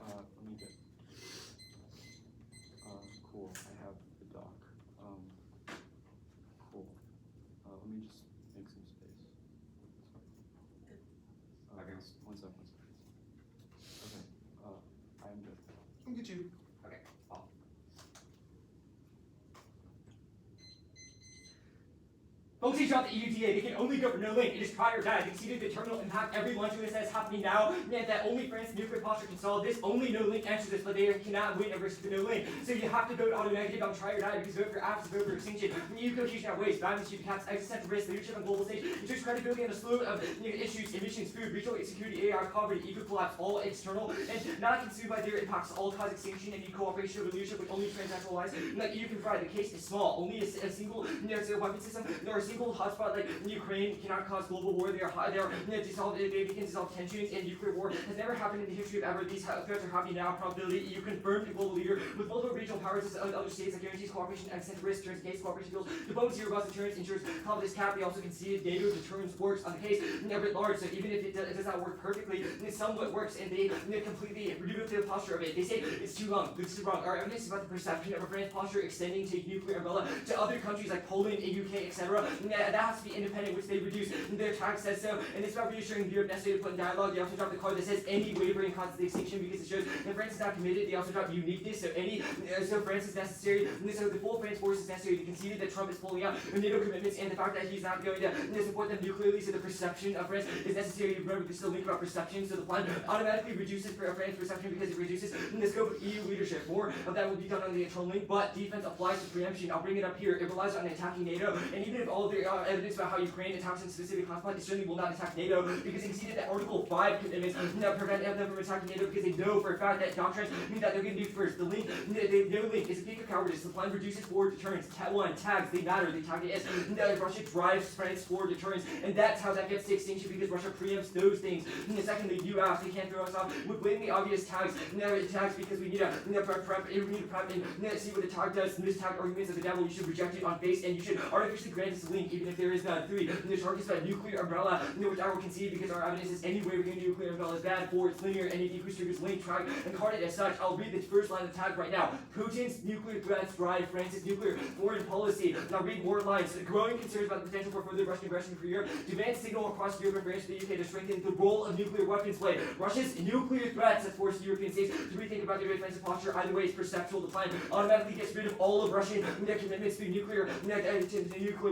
Let me get. Cool. I have the doc. Cool. Let me just make some space. Sorry. Okay. One sec. Okay. I am good. I'm good too. Okay, off. once they drop the EUTA, they can only go for no link. It is try or die. They conceded the terminal impact every launch of this that is happening now meant that only France's nuclear posture can solve this. Only no link answers this, but they cannot win versus the no link. So you have to vote auto negative on try or die because vote for Affs, vote for extinction. EU cohesion outweighs violence, the caps, existential risk, leadership on global stage, ensures credibility on a slew of issues, emissions, food, regional insecurity, AI, poverty, eco collapse, all external, and not consumed by their impacts, all cause extinction and EU cooperation over leadership with only transnational lies. Like EU can provide, the case is small. Only a single weapon system or a single hotspot like Ukraine cannot cause global war. They can dissolve tensions, and nuclear war has never happened in the history of ever. These threats are happening now. Probability EU confirmed the global leader with multiple regional powers as other states that guarantees cooperation and extent risk, turns case cooperation bills, devotes zero cost deterrence, ensures competence cap. They also conceded NATO deterrence works on the case writ large. So even if it does not work perfectly, it somewhat works, and they completely remove the posture of it. They say it's too long. This is wrong. Our evidence is about the perception of a France posture extending to nuclear umbrella to other countries like Poland, UK, etc. That has to be independent, which they reduce. Their tag says so, and it's about reassuring Europe necessary to put in dialogue. They also drop the card that says any wavering causes the extinction because it shows that France is not committed. They also drop uniqueness, so France is necessary. So the full France force is necessary. They conceded that Trump is pulling out NATO commitments, and the fact that he's not going to support them nuclearly. So the perception of France is necessary. Remember, there's still a link about perception. So the plan automatically reduces France perception because it reduces the scope of EU leadership. More of that will be done on the internal link, but defense applies to preemption. I'll bring it up here. It relies on attacking NATO, and even if all the evidence about how Ukraine attacks in specific hotspot, it certainly will not attack NATO because they conceded that Article 5 commitments prevent them from attacking NATO because they know for a fact that doctrines mean that they're going to do first. The link, no link is a peak of cowardice. The plan reduces forward deterrence. Tags, they matter. They tag it as Russia drives France forward deterrence, and that's how that gets to extinction because Russia preempts those things. And secondly, you ask, they can't throw us off with blatantly obvious tags. Tags because we need to prep and see what the tag does. Mistag arguments of the devil, you should reject it on face, and you should artificially grant us a link even if there is none. 3. The targets about nuclear umbrella, which I will concede because our evidence is any way we're going to nuclear umbrella is bad. 4. It's linear, any decrease triggers link, track, and card it as such. I'll read the first line of the tag right now. Putin's nuclear threats drive France's nuclear foreign policy. Now read more lines. Growing concerns about the potential for further Russian aggression for Europe demand signal across Europe and branch of the UK to strengthen the role of nuclear weapons play. Russia's nuclear threats have forced European states to rethink about their defensive posture. Either way, it's perceptual. The plan automatically gets rid of all of Russian commitments to nuclear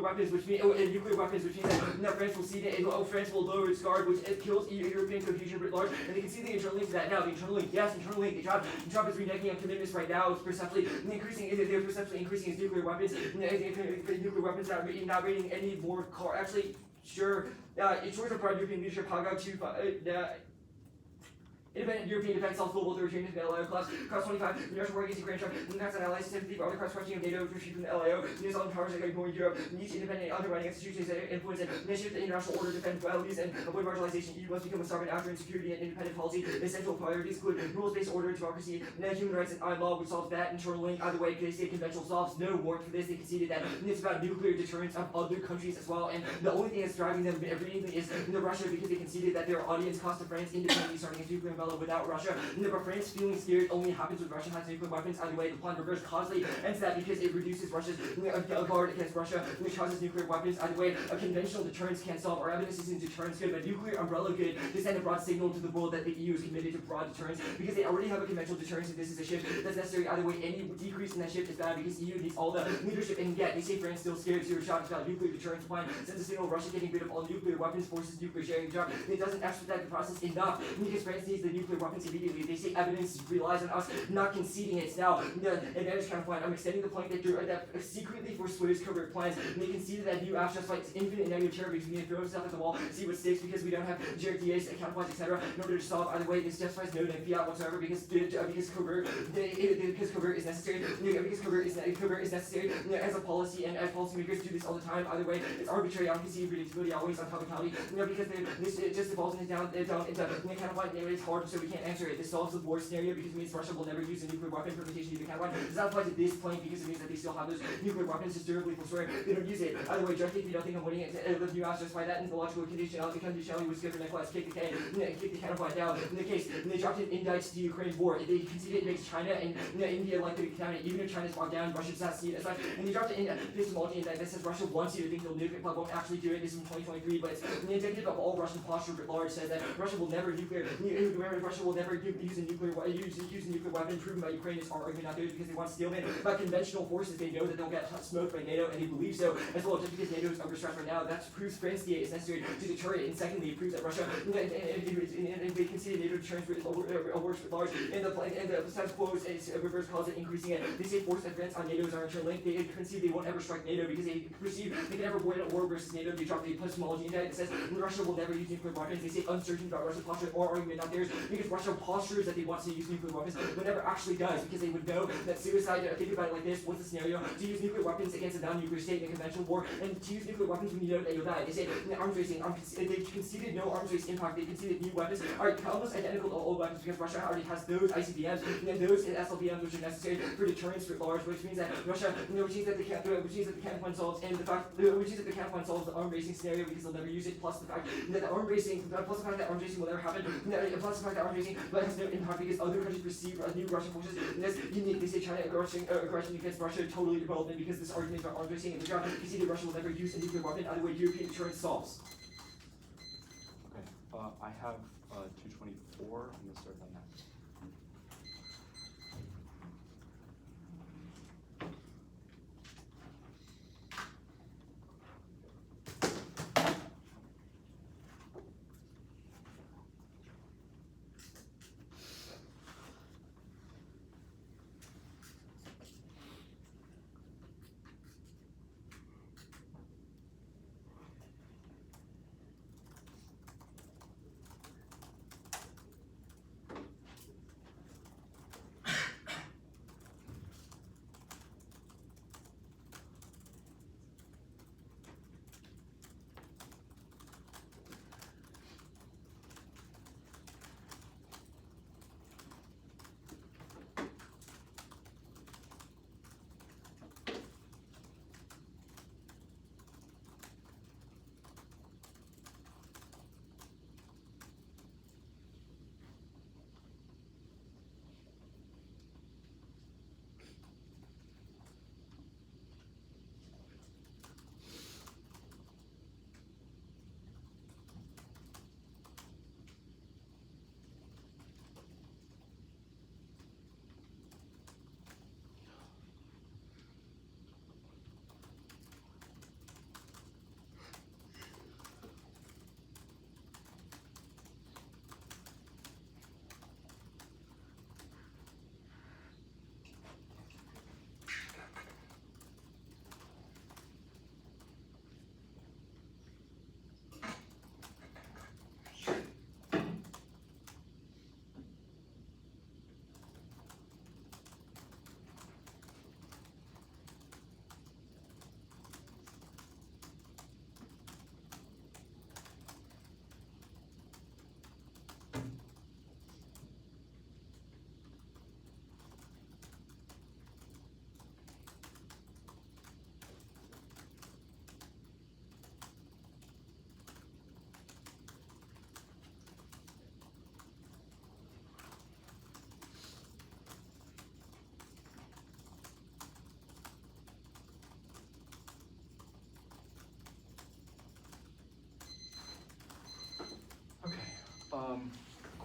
weapons, which means that France will see that France will lower its guard, which kills European cohesion writ large. And they can see the internal link to that now. The internal link, yes, internal link. Trump is reneging on commitments right now. It's perceptually increasing. They're perceptually increasing its nuclear weapons. Nuclear weapons not rating any more car. Actually, sure. It's short of broad European leadership. Haga 2. Independent European defense self-global to return to the LAO class. Cross 25, the Russian war against Ukraine, impacts on allies, sympathy for other cross-questioning of NATO, retreat from the LAO, news on powers that are going Europe, needs independent underwriting institutions that influence and initiate the international order, defend values, and avoid marginalization. EU must become a sovereign actor in security and independent policy. Essential priorities include rules-based order, democracy, human rights, and law, which solves that internal link. Either way, they say conventional solves no warrant for this. They conceded that it's about nuclear deterrence of other countries as well, and the only thing that's driving them everything is Russia because they conceded that their audience cost of France independently starting a nuclear umbrella without Russia. But France feeling scared only happens when Russia has nuclear weapons. Either way, the plan reverse causally ends that because it reduces Russia's guard against Russia, which causes nuclear weapons. Either way, a conventional deterrence can't solve. Our evidence isn't deterrence good, but nuclear umbrella good to send a broad signal to the world that the EU is committed to broad deterrence because they already have a conventional deterrence and this is a shift that's necessary. Either way, any decrease in that shift is bad because EU needs all the leadership it can get. They say France still scared, zero shots about nuclear deterrence plan, sends a signal Russia getting rid of all nuclear weapons, forces nuclear sharing job. It doesn't expedite the process enough because France needs the nuclear weapons immediately. They say evidence relies on us not conceding it. Now, advantage counterplan. I'm extending the plank that secretly forswears covert plans. And they conceded that new Affs just like infinite negative terror because we need to throw stuff at the wall, see what sticks because we don't have generic DAs, counterplans, etc. in order to solve. Either way, this justifies no fiat whatsoever because covert is necessary. Because covert is necessary as a policy and as policymakers do this all the time. Either way, it's arbitrary. I don't concede predictability always on topicality. Because this just evolves into counterplan. It's hard, so we can't answer it. This solves the war scenario because it means Russia will never use a nuclear weapon implementation to counterplan. Does not apply to this point because it means that they still have those nuclear weapons historically forswear. They don't use it. Either way, just if you don't think I'm winning it, the new Affs justify that in the logical conditionality was good for Nicholas, kick the counterplan down. In the case, they dropped in indicts to the Ukraine war. They conceded it makes China and India likely to contaminate. Even if China's bogged down, Russia does not see it as such. And they dropped in epistemology in that says Russia wants you to think they'll nuke it, but won't actually do it. This is from 2023, but it's indicative of all Russian posture at large says that Russia will never nuclear Russia will never use a nuclear weapon proven by Ukraine is argument not there because they want stalemate. But conventional forces, they know that they'll get smoked by NATO, and they believe so as well. Just because NATO is overstretched right now, that proves France DA is necessary to deter it. And secondly, it proves that Russia and they concede NATO deterrence works with large. And the status quo is reverse calls it increasing it. They say force advance on NATO's are interlinked. They concede they won't ever strike NATO because they perceive they can never win a war versus NATO. They drop the epistemology into it. It says Russia will never use nuclear weapons. They say uncertain about Russia's posture or argument not theirs because Russia postures that they want to use nuclear weapons, but never actually does because they would know that suicide. Think about it like this: what's the scenario to use nuclear weapons against a non-nuclear state in a conventional war, and to use nuclear weapons when you know that you'll die? They say arms racing. They conceded no arms race impact. They conceded new weapons are almost identical to old weapons because Russia already has those ICBMs and those SLBMs which are necessary for deterrence for large, which means that Russia, which means that the Counterplan solves, and the fact, which means that the Counterplan solves the arms racing scenario because they'll never use it. Plus the fact that the arms racing, plus the fact that arms racing will never happen. Plus the fact that arms racing has no impact because other countries perceive new Russian forces as unique. They say China aggression against Russia totally irrelevant because this argument about arms racing and the ground. You see that Russia will never use a nuclear weapon. Either way, European deterrence solves. Okay, I have 224. I'm gonna start on that.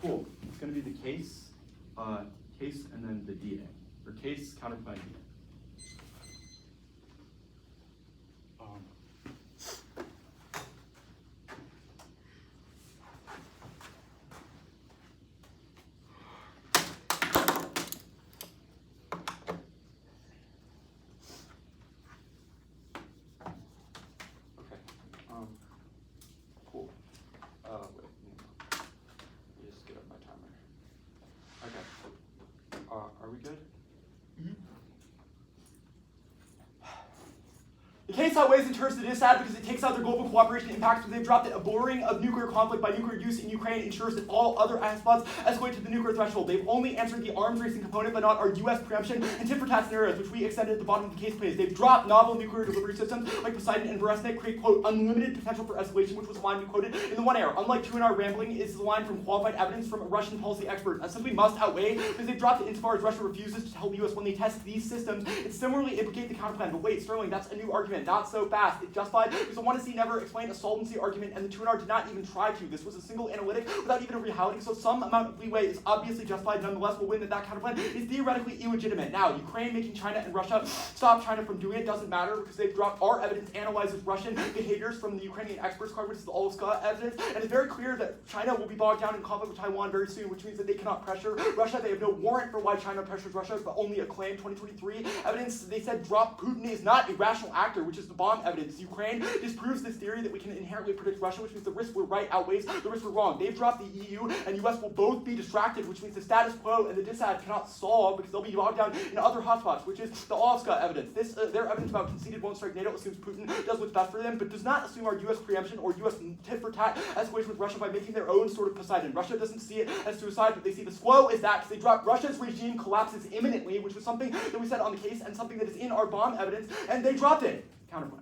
Cool. It's going to be the case, and then the DA, or case, counterplan, DA. Cool. Wait. Just get up my timer. Okay. Are we good? The case outweighs in terms of the dissad because it takes out their global cooperation impacts because they've dropped it. A blurring of nuclear conflict by nuclear use in Ukraine ensures that all other hotspots escalate to the nuclear threshold. They've only answered the arms racing component, but not our U.S. preemption and tit-for-tat scenarios, which we extended at the bottom of the case plays. They've dropped novel nuclear delivery systems like Poseidon and Beresnik create, quote, unlimited potential for escalation, which was a line we quoted in the 1 hour. Unlike 2 hour rambling, is the line from qualified evidence from a Russian policy expert. That simply must outweigh because they've dropped it insofar as Russia refuses to tell the U.S. when they test these systems. It similarly implicate the counterplan. But wait, Sterling, that's a new argument. not so fast. It's justified because the 1C never explained a solvency argument, and the 2NR did not even try to. This was a single analytic without even a reality, so some amount of leeway is obviously justified. Nonetheless, will win that counterplan is theoretically illegitimate. Now, Ukraine making China and Russia stop China from doing it doesn't matter because they've dropped our evidence analyzes Russian behaviors from the Ukrainian experts card, which is the All-Scott evidence, and it's very clear that China will be bogged down in conflict with Taiwan very soon, which means that they cannot pressure Russia. They have no warrant for why China pressures Russia, but only a claim. 2023 evidence, they said drop Putin is not a rational actor, which is the bomb evidence. Ukraine disproves this theory that we can inherently predict Russia, which means the risk we're right outweighs the risk we're wrong. They've dropped the EU and US will both be distracted, which means the status quo and the disad cannot solve because they'll be bogged down in other hotspots, which is the All-Scott evidence. This their evidence about conceded won't strike NATO assumes Putin does what's best for them, but does not assume our US preemption or US tit-for-tat escalation with Russia by making their own sort of Poseidon. Russia doesn't see it as suicide, but they see the SWO is that because they dropped Russia's regime collapses imminently, which was something that we said on the case and something that is in our bomb evidence, and they dropped it. Counterplan.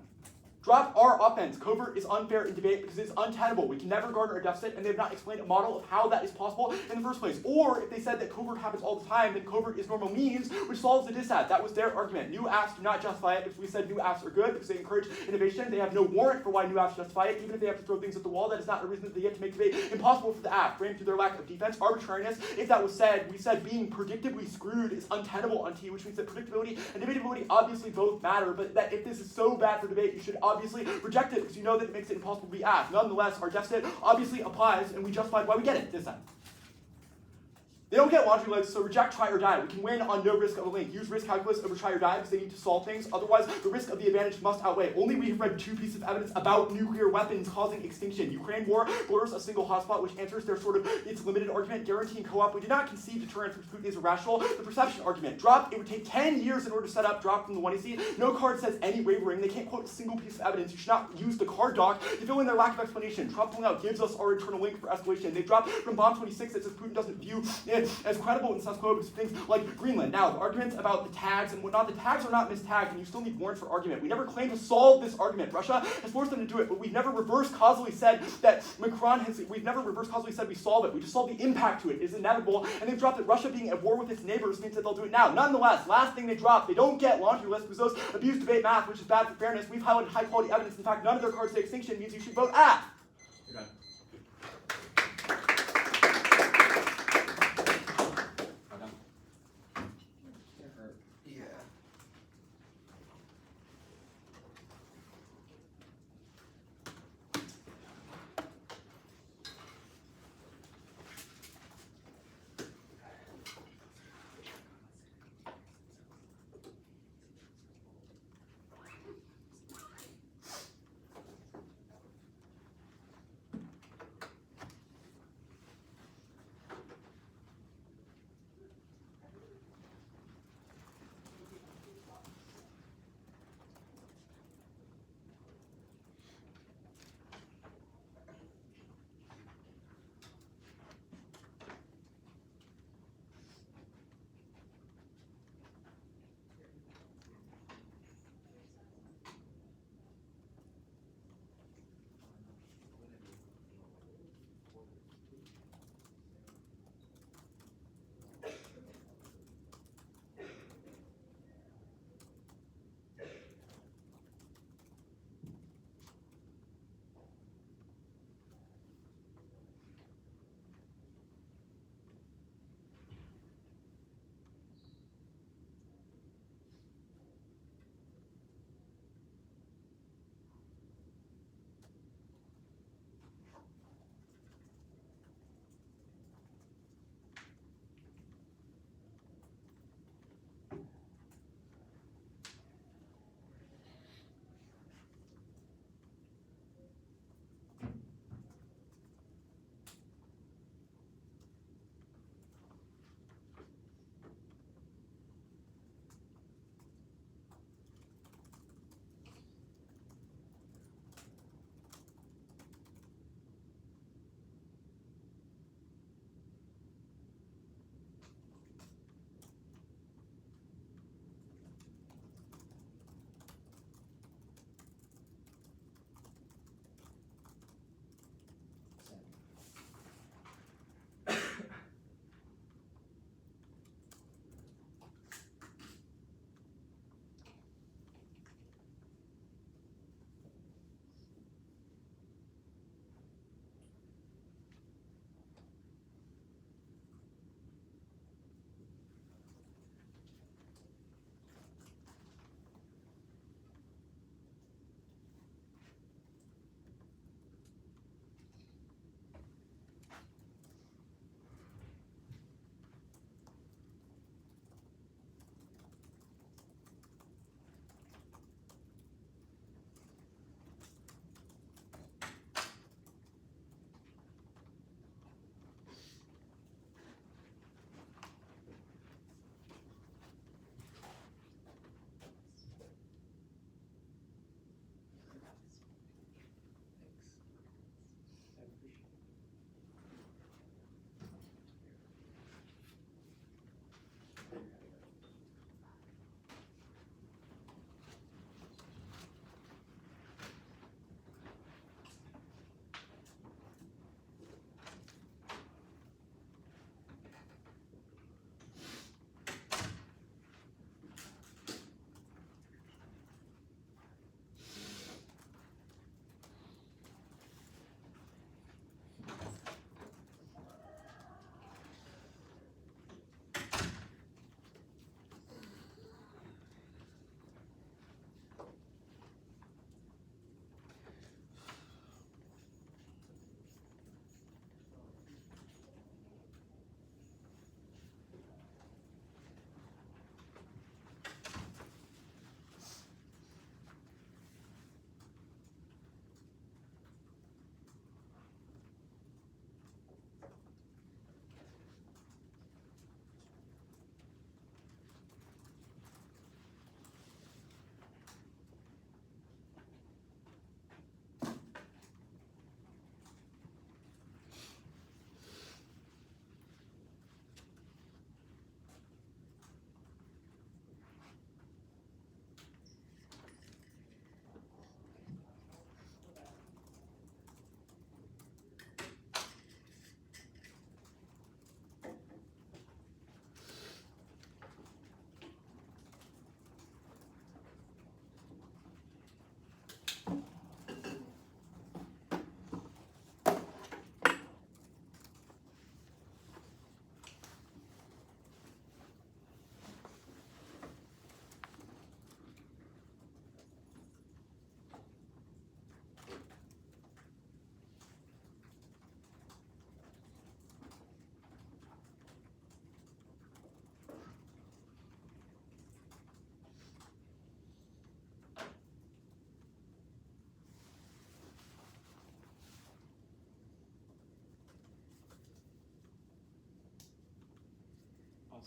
Drop our offense. Covert is unfair in debate because it's untenable. We can never garner a deficit, and they have not explained a model of how that is possible in the first place. Or if they said that covert happens all the time, then covert is normal means, which solves the disad. That was their argument. New apps do not justify it because we said new apps are good because they encourage innovation. They have no warrant for why new apps justify it, even if they have to throw things at the wall. That is not a reason that they get to make debate impossible for the app, framed through their lack of defense, arbitrariness. If that was said, we said being predictably screwed is untenable on T, which means that predictability and debatability obviously both matter, but that if this is so bad for debate, you should obviously reject it because you know that it makes it impossible to be asked. Nonetheless, our deficit obviously applies, and we justified why we get it this time. They don't get laundry lists, so reject try or die. We can win on no risk of a link. Use risk calculus over try or die because they need to solve things. Otherwise, the risk of the advantage must outweigh. Only we have read 2 pieces of evidence about nuclear weapons causing extinction. Ukraine war blurs a single hotspot, which answers their sort of its limited argument, guaranteeing co-op. We did not concede deterrence, which Putin is irrational. The perception argument. Drop, it would take 10 years in order to set up drop from the 1AC. No card says any wavering. They can't quote a single piece of evidence. You should not use the card doc to fill in their lack of explanation. Trump pulling out gives us our internal link for escalation. They dropped from bomb 26 that says Putin doesn't view it as credible in status quo because things like Greenland. Now, the arguments about the tags and whatnot, the tags are not mistagged, and you still need warrants for argument. We never claimed to solve this argument. Russia has forced them to do it, but we've never reverse causally said that we've never reverse causally said we solve it. We just solve the impact to it. It's inevitable, and they've dropped that Russia being at war with its neighbors means that they'll do it now. Nonetheless, last thing they dropped, they don't get laundry lists because those abuse debate math, which is bad for fairness. We've highlighted high quality evidence. In fact, none of their cards say extinction means you should vote Affs. You're done. Yeah.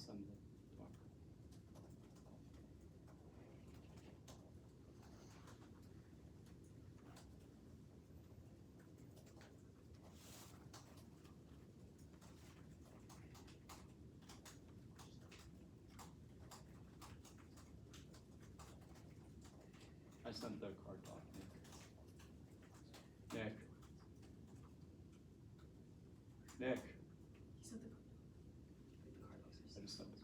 send the doc. I sent the card doc, Nick. Nick. Nick. He sent the I just sent the